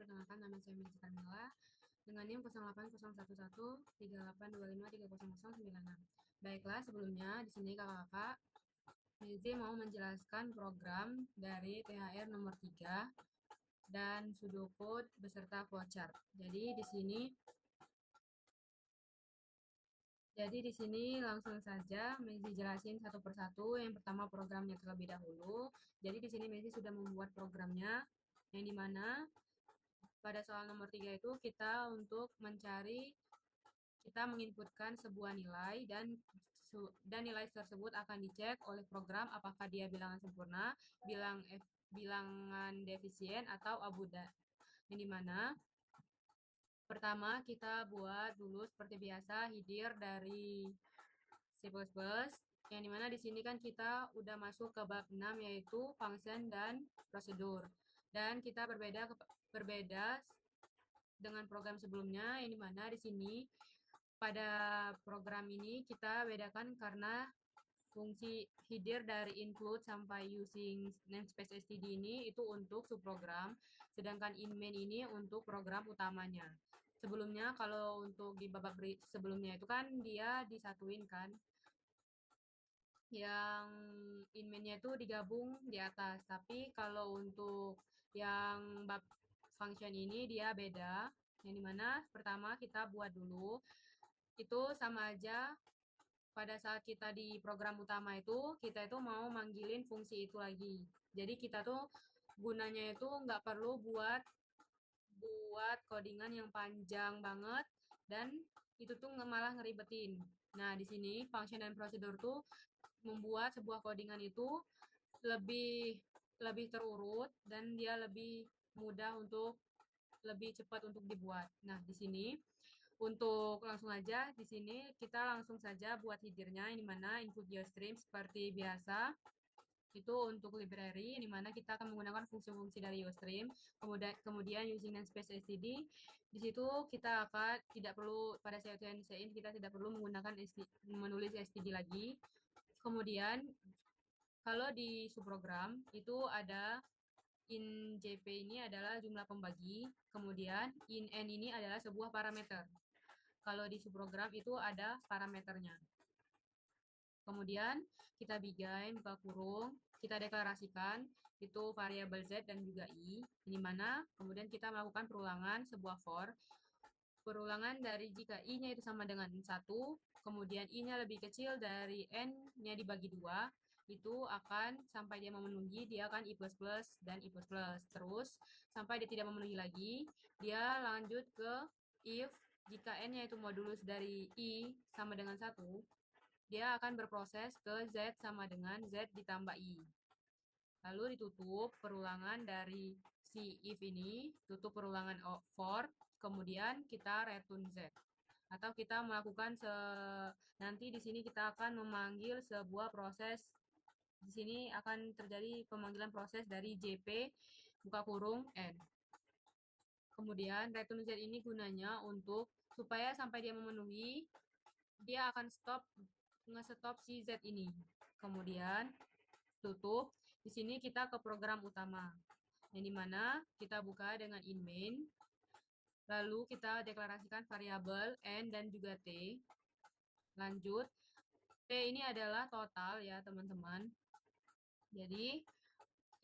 Perkenalkan, nama saya Megi Carmela dengan NIM 08011382530096. Baiklah, sebelumnya di sini kakak-kakak Megi mau menjelaskan program dari THR nomor 3 dan pseudocode beserta flowchart. Jadi di sini langsung saja Megi jelasin satu persatu. Yang pertama programnya terlebih dahulu. Jadi di sini Megi sudah membuat programnya, yang dimana pada soal nomor 3 itu kita menginputkan sebuah nilai dan nilai tersebut akan dicek oleh program apakah dia bilangan sempurna, bilangan defisien atau abudan. Yang dimana pertama kita buat dulu seperti biasa header dari C++, yang dimana di sini kan kita udah masuk ke bab 6 yaitu function dan prosedur. Dan kita berbeda dengan program sebelumnya, yang dimana di sini pada program ini kita bedakan karena fungsi header dari include sampai using namespace std ini itu untuk subprogram, sedangkan in main ini untuk program utamanya. Sebelumnya kalau untuk di babak sebelumnya itu kan dia disatuin kan, yang in main-nya itu digabung di atas, tapi kalau untuk yang bab function ini dia beda, yang dimana pertama kita buat dulu itu sama aja pada saat kita di program utama itu kita itu mau manggilin fungsi itu lagi. Jadi kita tuh gunanya itu nggak perlu buat codingan yang panjang banget dan itu tuh malah ngeribetin. Nah, di sini function dan prosedur tuh membuat sebuah codingan itu lebih lebih terurut dan dia lebih mudah untuk lebih cepat untuk dibuat. Nah, di sini untuk langsung aja di sini kita langsung saja buat headernya, di mana input geostream seperti biasa itu untuk library, di mana kita akan menggunakan fungsi-fungsi dari geostream. Kemudian using namespace std, di situ kita akan tidak perlu pada saat ini kita tidak perlu menggunakan menulis std lagi. Kemudian kalau di subprogram itu ada in jp ini adalah jumlah pembagi, kemudian in n ini adalah sebuah parameter. Kalau di subprogram itu ada parameternya. Kemudian kita bikin buka kurung, kita deklarasikan itu variabel z dan juga i, di mana kemudian kita melakukan perulangan sebuah for. Perulangan dari jika i-nya itu sama dengan 1, kemudian i-nya lebih kecil dari n-nya dibagi 2, itu akan sampai dia memenuhi, dia akan i++ dan i++. Terus sampai dia tidak memenuhi lagi, dia lanjut ke if jika n-nya itu modulus dari i sama dengan 1, dia akan berproses ke z sama dengan z ditambah i. Lalu ditutup perulangan dari si if ini, tutup perulangan for, kemudian kita return z. Atau kita melakukan nanti di sini kita akan memanggil sebuah proses. Di sini akan terjadi pemanggilan proses dari jp buka kurung n. Kemudian return z ini gunanya untuk supaya sampai dia memenuhi, dia akan nge-stop si z ini. Kemudian tutup. Di sini kita ke program utama, yang dimana kita buka dengan in main, lalu kita deklarasikan variabel n dan juga t. Lanjut, t ini adalah total ya teman-teman. Jadi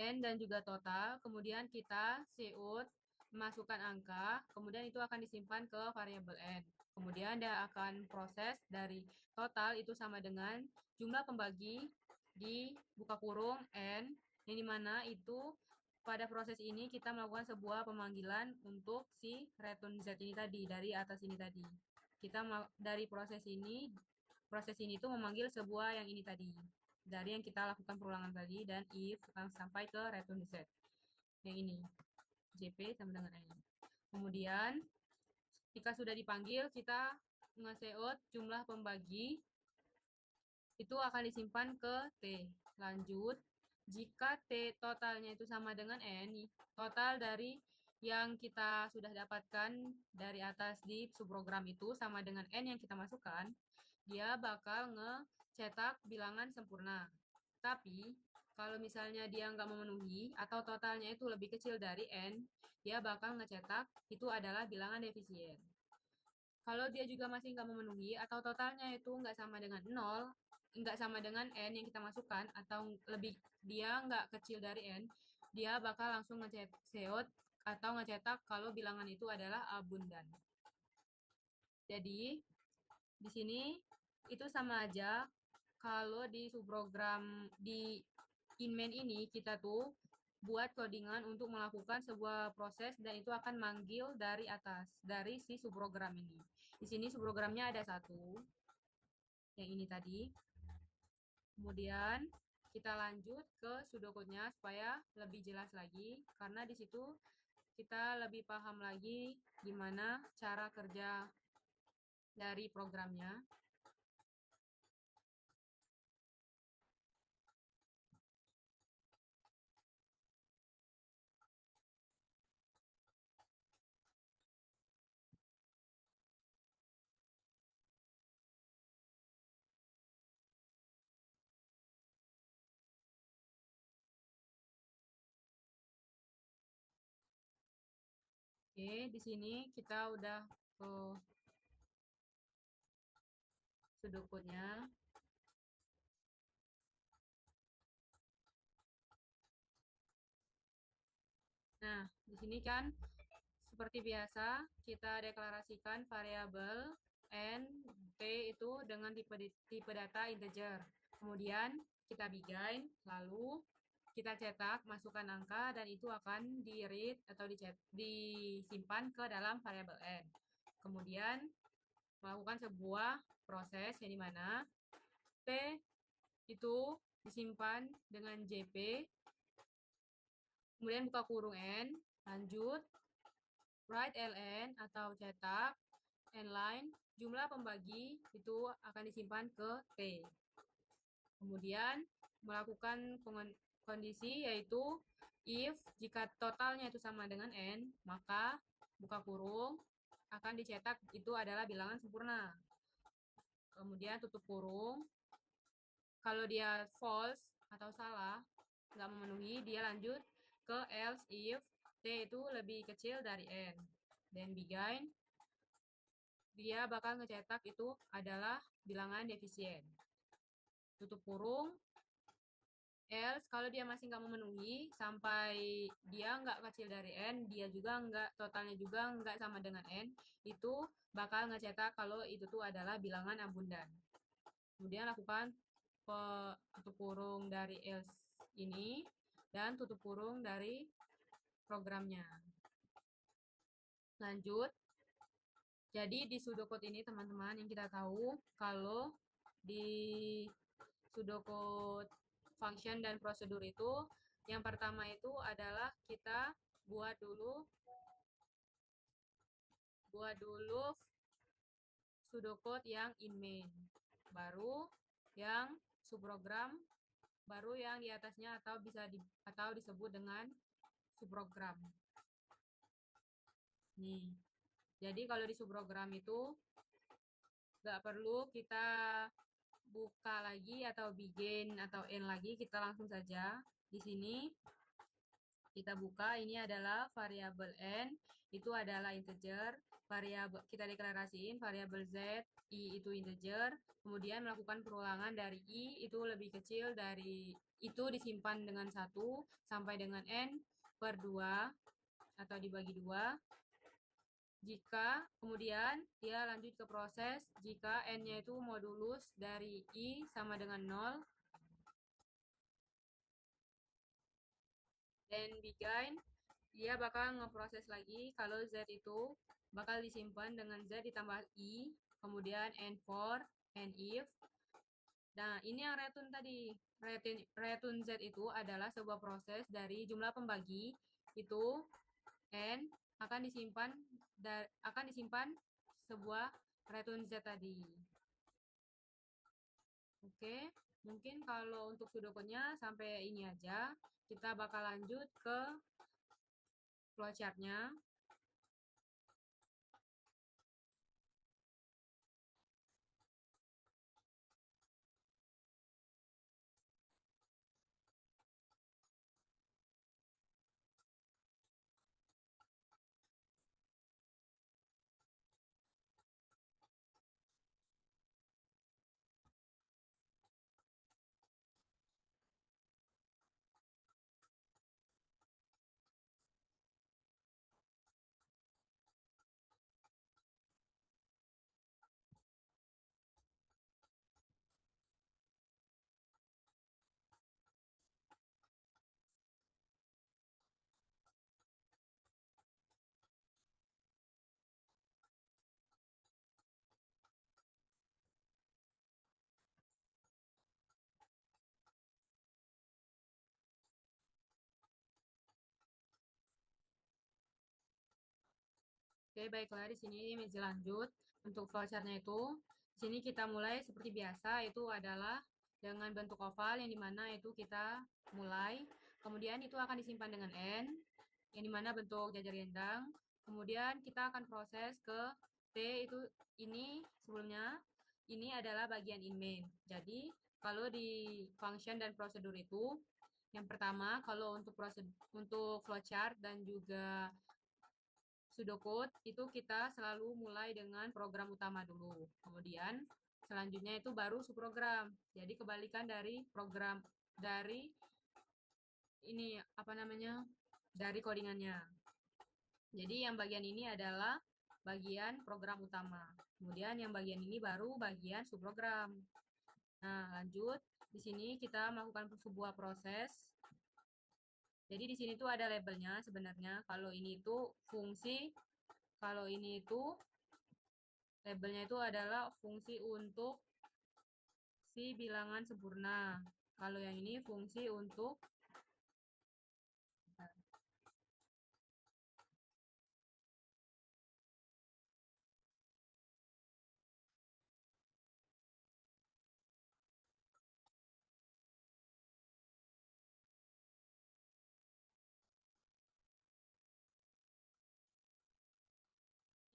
n dan juga total, kemudian kita cout masukkan angka, kemudian itu akan disimpan ke variabel n. Kemudian dia akan proses dari total itu sama dengan jumlah pembagi di buka kurung n, yang dimana itu pada proses ini kita melakukan sebuah pemanggilan untuk si return z ini tadi, dari atas ini tadi. Kita dari proses ini itu memanggil sebuah yang ini tadi, dari yang kita lakukan perulangan tadi, dan if sampai ke return z yang ini, jp sama dengan n. Kemudian jika sudah dipanggil, kita nge-cout jumlah pembagi itu akan disimpan ke T. Lanjut, jika T totalnya itu sama dengan N, total dari yang kita sudah dapatkan dari atas di subprogram itu sama dengan N yang kita masukkan, dia bakal ngecetak bilangan sempurna. Tapi, Kalau misalnya dia nggak memenuhi atau totalnya itu lebih kecil dari N, dia bakal ngecetak itu adalah bilangan defisien. Kalau dia juga masih nggak memenuhi atau totalnya itu nggak sama dengan 0, nggak sama dengan N yang kita masukkan, atau lebih dia nggak kecil dari N, dia bakal langsung ngeceot atau ngecetak kalau bilangan itu adalah abundan. Jadi, di sini itu sama aja kalau di subprogram di inmain ini kita tuh buat codingan untuk melakukan sebuah proses dan itu akan manggil dari atas dari si subprogram ini. Di sini subprogramnya ada satu, yang ini tadi. Kemudian kita lanjut ke pseudocode-nya supaya lebih jelas lagi karena di situ kita lebih paham lagi gimana cara kerja dari programnya. Oke, di sini kita udah ke pseudocode-nya. Nah, di sini kan seperti biasa kita deklarasikan variabel n, t itu dengan tipe data integer. Kemudian kita bigain, lalu kita cetak, masukkan angka, dan itu akan di-read atau disimpan ke dalam variabel n. Kemudian melakukan sebuah proses yang dimana t itu disimpan dengan jp, kemudian buka kurung n, lanjut write ln atau cetak n line, jumlah pembagi itu akan disimpan ke t. Kemudian melakukan kondisi yaitu if jika totalnya itu sama dengan n, maka buka kurung akan dicetak itu adalah bilangan sempurna. Kemudian tutup kurung. Kalau dia false atau salah, nggak memenuhi, dia lanjut ke else if t itu lebih kecil dari n. Dan begin, dia bakal ngecetak itu adalah bilangan defisien. Tutup kurung. Else kalau dia masih nggak memenuhi sampai dia nggak kecil dari n, dia juga nggak, totalnya juga nggak sama dengan n, itu bakal ngecetak kalau itu tuh adalah bilangan abundan. Kemudian lakukan tutup kurung dari else ini dan tutup kurung dari programnya. Lanjut. Jadi di pseudocode ini teman-teman yang kita tahu kalau di pseudocode function dan prosedur itu yang pertama itu adalah kita buat dulu pseudocode yang in main, baru yang subprogram, baru yang di atasnya atau atau disebut dengan subprogram. Nih. Jadi kalau di subprogram itu nggak perlu kita buka lagi atau begin atau end lagi, kita langsung saja di sini kita buka. Ini adalah variabel n, itu adalah integer. Variabel kita deklarasiin variabel z, i itu integer. Kemudian melakukan perulangan dari i itu lebih kecil dari itu, disimpan dengan 1 sampai dengan n per 2 atau dibagi 2. Jika kemudian dia lanjut ke proses jika n-nya itu modulus dari i sama dengan 0, dan begin dia bakal ngeproses lagi kalau z itu bakal disimpan dengan z ditambah i, kemudian n4, n if. Nah, ini yang return tadi. Return z itu adalah sebuah proses dari jumlah pembagi itu n akan disimpan sebuah return z tadi. Oke, mungkin kalau untuk pseudocode-nya sampai ini aja. Kita bakal lanjut ke flowchart-nya. Oke, baiklah di sini meja lanjut untuk flowchart-nya itu. Di sini kita mulai seperti biasa, itu adalah dengan bentuk oval yang dimana itu kita mulai. Kemudian itu akan disimpan dengan N, yang dimana bentuk jajar gendang. Kemudian kita akan proses ke T itu ini sebelumnya. Ini adalah bagian in main. Jadi kalau di function dan prosedur itu, yang pertama kalau untuk untuk flowchart dan juga pseudocode itu kita selalu mulai dengan program utama dulu. Kemudian selanjutnya itu baru subprogram. Jadi kebalikan dari program dari ini apa namanya? Dari codingannya. Jadi yang bagian ini adalah bagian program utama. Kemudian yang bagian ini baru bagian subprogram. Nah, lanjut. Di sini kita melakukan sebuah proses. Jadi di sini tuh ada labelnya sebenarnya. Kalau ini itu fungsi, kalau ini itu labelnya itu adalah fungsi untuk si bilangan sempurna. Kalau yang ini fungsi untuk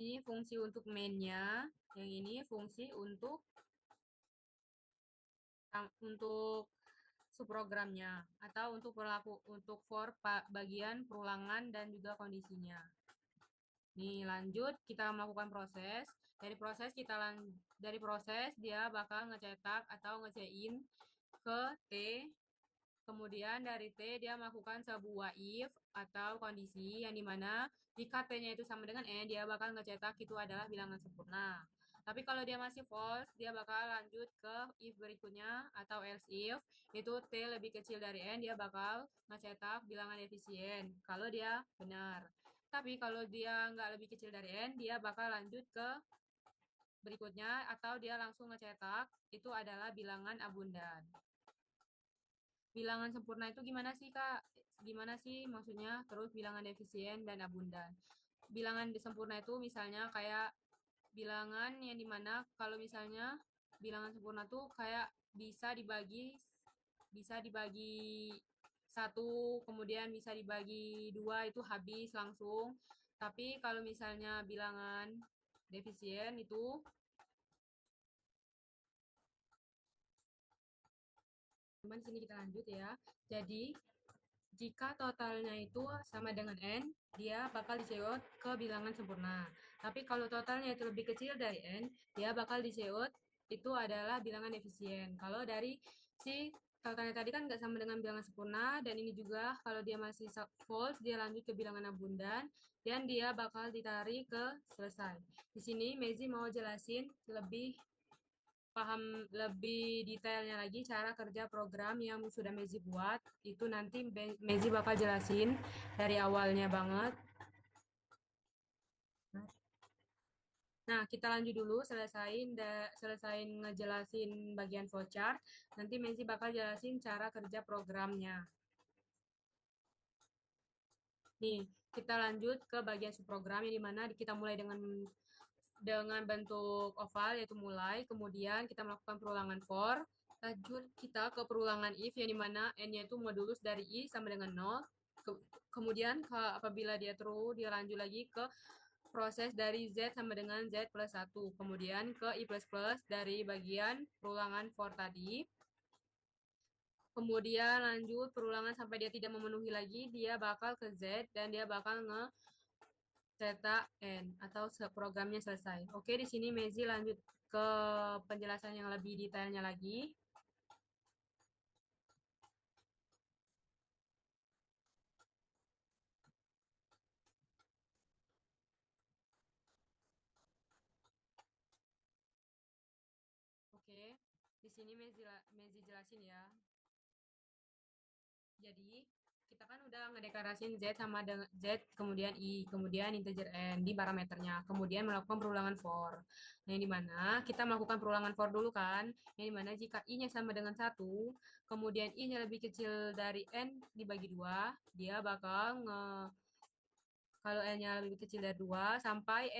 ini fungsi untuk mainnya, yang ini fungsi untuk subprogramnya atau untuk for bagian perulangan dan juga kondisinya. Nih, lanjut kita melakukan proses. Dari proses dia bakal ngecetak atau ngecein ke T. Kemudian dari T dia melakukan sebuah if atau kondisi yang dimana jika T-nya itu sama dengan N, dia bakal ngecetak itu adalah bilangan sempurna. Tapi kalau dia masih false, dia bakal lanjut ke if berikutnya atau else if, itu T lebih kecil dari N, dia bakal ngecetak bilangan efisien kalau dia benar. Tapi kalau dia nggak lebih kecil dari N, dia bakal lanjut ke berikutnya atau dia langsung ngecetak itu adalah bilangan abundan. Bilangan sempurna itu gimana sih, Kak? Gimana sih maksudnya? Terus bilangan efisien dan abundan. Bilangan sempurna itu misalnya kayak bilangan yang dimana kalau misalnya bilangan sempurna tuh kayak bisa dibagi satu, kemudian bisa dibagi dua itu habis langsung. Tapi kalau misalnya bilangan defisien itu teman sini kita lanjut ya. Jadi jika totalnya itu sama dengan N, dia bakal diseot ke bilangan sempurna. Tapi kalau totalnya itu lebih kecil dari N, dia bakal diseot itu adalah bilangan efisien. Kalau dari si totalnya tadi kan nggak sama dengan bilangan sempurna, dan ini juga kalau dia masih false, dia lanjut ke bilangan abundan, dan dia bakal ditarik ke selesai. Di sini Mezi mau jelasin paham lebih detailnya lagi cara kerja program yang sudah Mezi buat. Itu nanti Mezi bakal jelasin dari awalnya banget. Nah, kita lanjut dulu, selesain ngejelasin bagian flowchart. Nanti Mezi bakal jelasin cara kerja programnya. Nih, kita lanjut ke bagian subprogram yang dimana kita mulai dengan bentuk oval yaitu mulai, kemudian kita melakukan perulangan for, lanjut kita ke perulangan if yang dimana n-nya itu modulus dari i sama dengan 0. Kemudian apabila dia true, dia lanjut lagi ke proses dari z sama dengan z plus 1. Kemudian ke i plus plus dari bagian perulangan for tadi. Kemudian lanjut perulangan sampai dia tidak memenuhi lagi, dia bakal ke z dan dia bakal cetak N atau programnya selesai. Oke, di sini Mezi lanjut ke penjelasan yang lebih detailnya lagi. Oke, di sini Mezi jelasin ya. Jadi, kita kan udah ngedeklarasiin Z sama dengan Z, kemudian I, kemudian integer N di parameternya, kemudian melakukan perulangan for. Nah, yang dimana kita melakukan perulangan for dulu kan, yang dimana jika I-nya sama dengan 1, kemudian I-nya lebih kecil dari N dibagi 2, dia bakal Kalau N-nya lebih kecil dari 2, sampai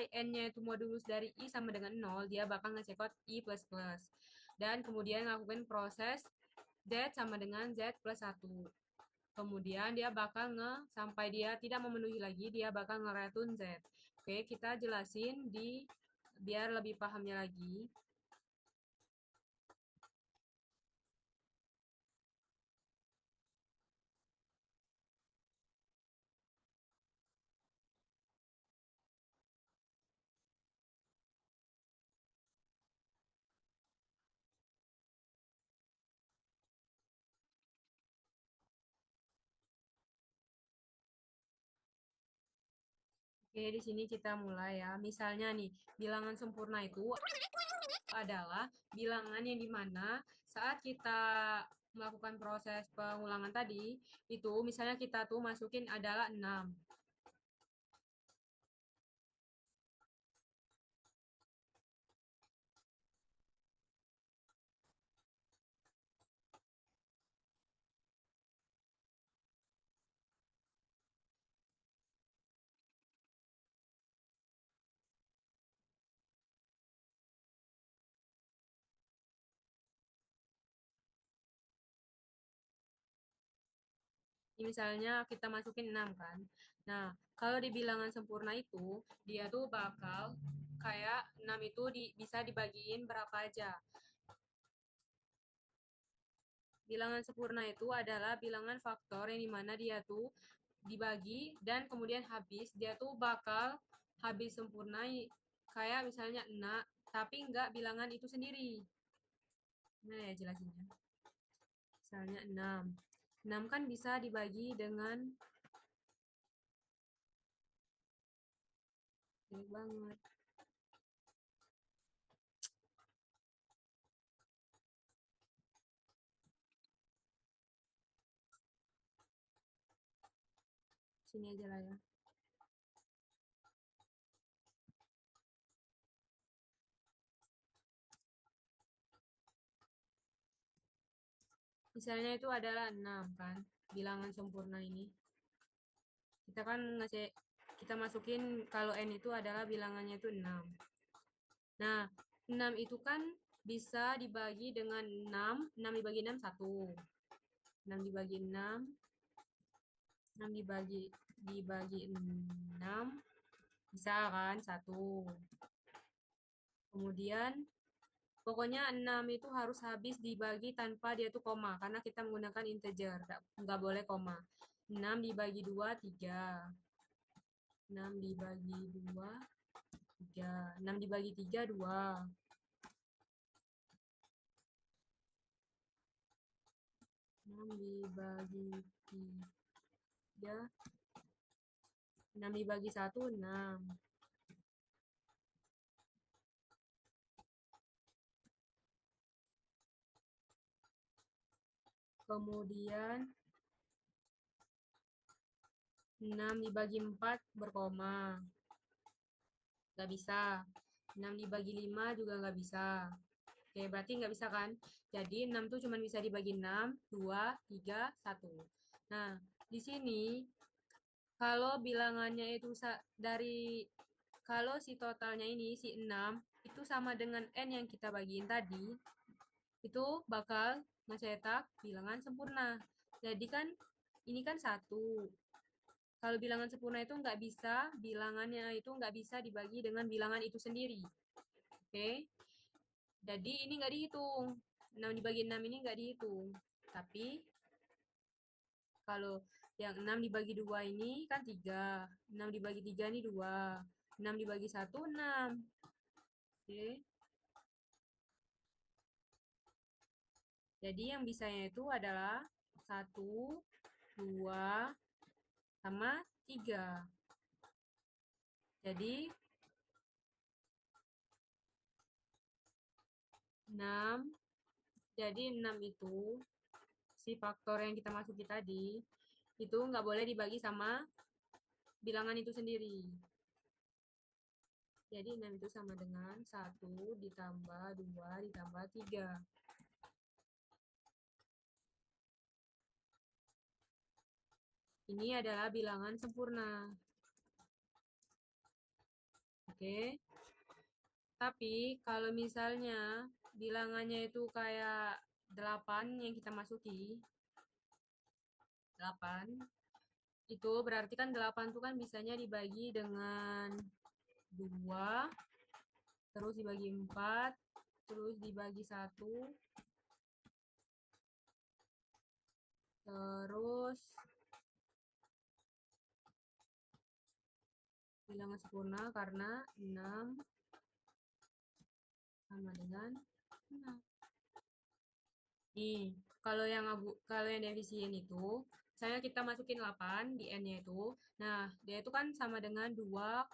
N-nya itu modulus dari I sama dengan 0, dia bakal ngecekot I++. Dan kemudian ngelakuin proses Z sama dengan Z plus 1. Kemudian dia bakal sampai dia tidak memenuhi lagi, dia bakal ngeretun Z. Oke, kita jelasin biar lebih pahamnya lagi. Oke, di sini kita mulai ya. Misalnya nih, bilangan sempurna itu adalah bilangan yang dimana saat kita melakukan proses pengulangan tadi, itu misalnya kita tuh masukin adalah 6. Misalnya kita masukin 6 kan. Nah, kalau di bilangan sempurna itu, dia tuh bakal kayak 6 itu bisa dibagiin berapa aja. Bilangan sempurna itu adalah bilangan faktor yang dimana dia tuh dibagi dan kemudian habis, dia tuh bakal habis sempurna kayak misalnya 6, tapi enggak bilangan itu sendiri. Nah ya jelasinnya. Misalnya 6. 6 kan bisa dibagi dengan banyak banget. Sini aja lah ya. Misalnya itu adalah 6 kan, bilangan sempurna ini. Kita kan kita masukin kalau N itu adalah bilangannya itu 6. Nah, 6 itu kan bisa dibagi dengan 6, 6 dibagi 6, 1. 6 dibagi 6, 6 dibagi 6, bisa kan, 1. Kemudian, pokoknya 6 itu harus habis dibagi tanpa dia tuh koma, karena kita menggunakan integer, nggak boleh koma. 6 dibagi 2, 3. 6 dibagi 2, 3. 6 dibagi 3, 2. 6 dibagi 3, 6 dibagi 1, 6. Kemudian 6 dibagi 4 berkoma. Nggak bisa. 6 dibagi 5 juga nggak bisa. Oke, berarti nggak bisa kan? Jadi 6 tuh cuma bisa dibagi 6, 2, 3, 1. Nah, di sini kalau bilangannya itu kalau si totalnya ini, si 6, itu sama dengan N yang kita bagiin tadi, itu bakal ngecetak bilangan sempurna. Jadi kan, ini kan 1. Kalau bilangan sempurna itu nggak bisa, bilangannya itu nggak bisa dibagi dengan bilangan itu sendiri. Oke? Jadi ini nggak dihitung. 6 dibagi 6 ini nggak dihitung. Tapi kalau yang 6 dibagi 2 ini kan 3. 6 dibagi 3 ini 2. 6 dibagi 1, 6. Oke. Jadi yang bisanya itu adalah 1, 2, sama 3. Jadi 6. Jadi 6 itu si faktor yang kita masuki tadi itu nggak boleh dibagi sama bilangan itu sendiri. Jadi 6 itu sama dengan 1 ditambah 2 ditambah 3. Ini adalah bilangan sempurna. Oke. Tapi kalau misalnya bilangannya itu kayak 8 yang kita masuki, 8, itu berarti kan 8 itu kan bisanya dibagi dengan 2, terus dibagi 4, terus dibagi 1, terus bilangan sempurna karena 6 sama dengan 6. Nih, kalau yang defisien itu, misalnya kita masukin 8 di N-nya itu. Nah, dia itu kan sama dengan 2,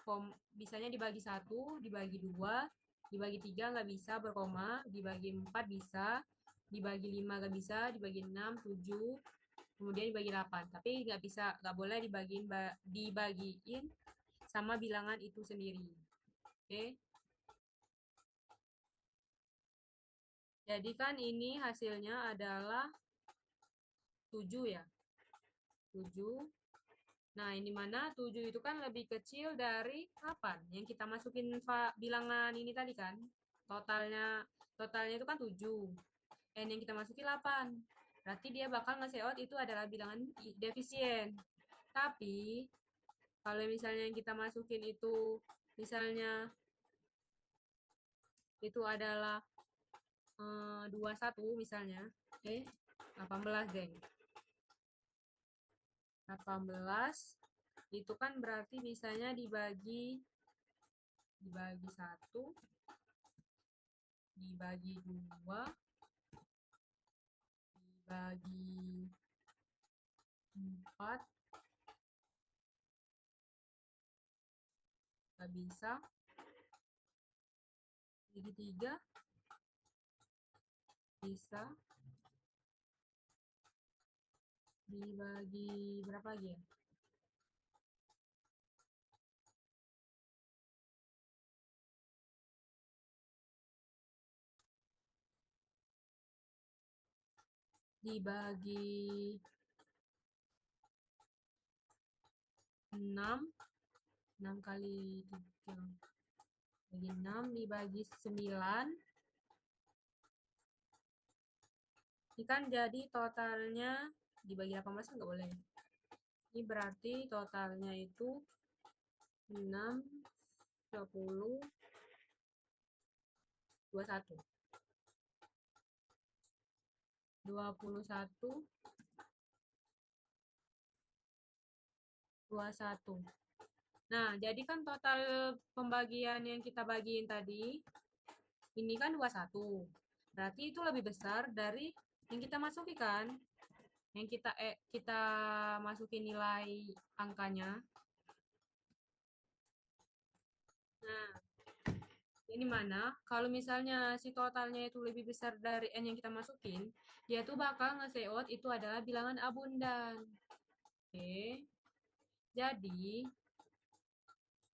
bisanya dibagi 1, dibagi 2, dibagi 3 nggak bisa berkoma, dibagi 4 bisa, dibagi 5 nggak bisa, dibagi 6, 7, kemudian dibagi 8. Tapi nggak bisa, nggak boleh dibagiin sama bilangan itu sendiri. Oke? Jadi kan ini hasilnya adalah 7 ya. 7. Nah, ini mana 7 itu kan lebih kecil dari 8 yang kita masukin bilangan ini tadi kan. Totalnya totalnya itu kan 7. N yang kita masukin 8. Berarti dia bakal nge out itu adalah bilangan defisien. Tapi kalau misalnya yang kita masukin itu misalnya itu adalah 21 misalnya. 18 deh. 18 itu kan berarti misalnya dibagi 1, dibagi 2, dibagi 4, nggak bisa, dibagi 3, bisa, dibagi berapa lagi ya? Dibagi 6, 6 kali 3, bagi 6, dibagi 9, ini kan jadi totalnya dibagi 18 nggak boleh. Ini berarti totalnya itu 6, 10, 21. 21, 21. Nah, jadi kan total pembagian yang kita bagiin tadi, ini kan 21. Berarti itu lebih besar dari yang kita masuki kan? Yang kita masukin nilai angkanya. Nah, ini mana? Kalau misalnya si totalnya itu lebih besar dari N yang kita masukin, dia tuh bakal nge-out itu adalah bilangan abundan. Oke. Jadi,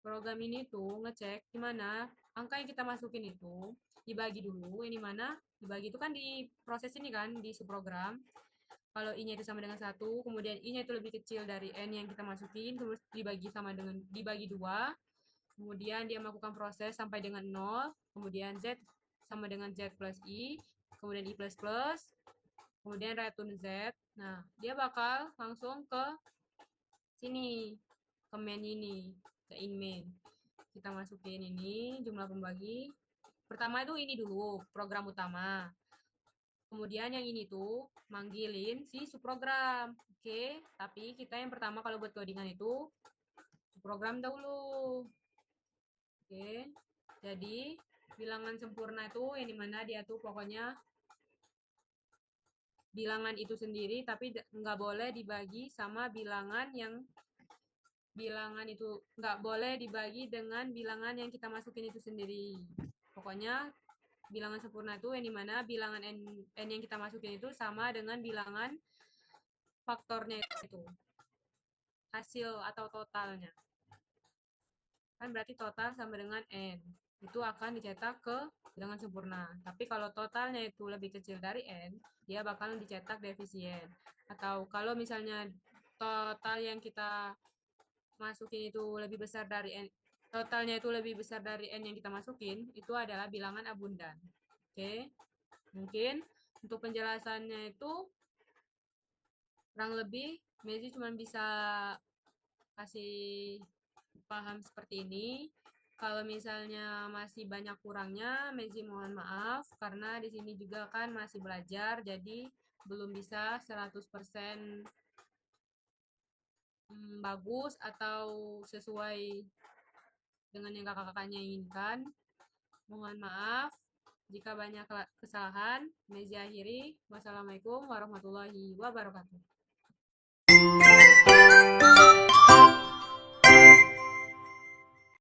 program ini tuh ngecek gimana angka yang kita masukin itu dibagi dulu. Ini mana? Dibagi itu kan di proses ini kan, di subprogram. Kalau I-nya itu sama dengan 1, kemudian I-nya itu lebih kecil dari N yang kita masukin, terus dibagi 2, kemudian dia melakukan proses sampai dengan 0, kemudian Z sama dengan Z plus I, kemudian I plus plus, kemudian return Z. Nah, dia bakal langsung ke sini, ke main ini, ke in main. Kita masukin ini jumlah pembagi. Pertama itu ini dulu, program utama. Kemudian yang ini tuh manggilin si subprogram. Oke, tapi kita yang pertama kalau buat codingan itu subprogram dahulu. Oke, jadi bilangan sempurna itu yang dimana dia tuh pokoknya bilangan itu sendiri tapi nggak boleh dibagi sama bilangan itu nggak boleh dibagi dengan bilangan yang kita masukin itu sendiri. Pokoknya bilangan sempurna itu yang dimana bilangan n yang kita masukin itu sama dengan bilangan faktornya itu, hasil atau totalnya. Kan berarti total sama dengan n. Itu akan dicetak ke bilangan sempurna. Tapi kalau totalnya itu lebih kecil dari n, dia bakal dicetak defisien. Atau kalau misalnya total yang kita masukin itu lebih besar dari N, totalnya itu lebih besar dari N yang kita masukin, itu adalah bilangan abundan. Oke, mungkin untuk penjelasannya itu kurang lebih Mezi cuma bisa kasih paham seperti ini. Kalau misalnya masih banyak kurangnya, Mezi mohon maaf karena di sini juga kan masih belajar, jadi belum bisa 100% bagus atau sesuai dengan yang kakak-kakaknya inginkan. Mohon maaf jika banyak kesalahan. Mezi akhiri. Wassalamualaikum warahmatullahi wabarakatuh.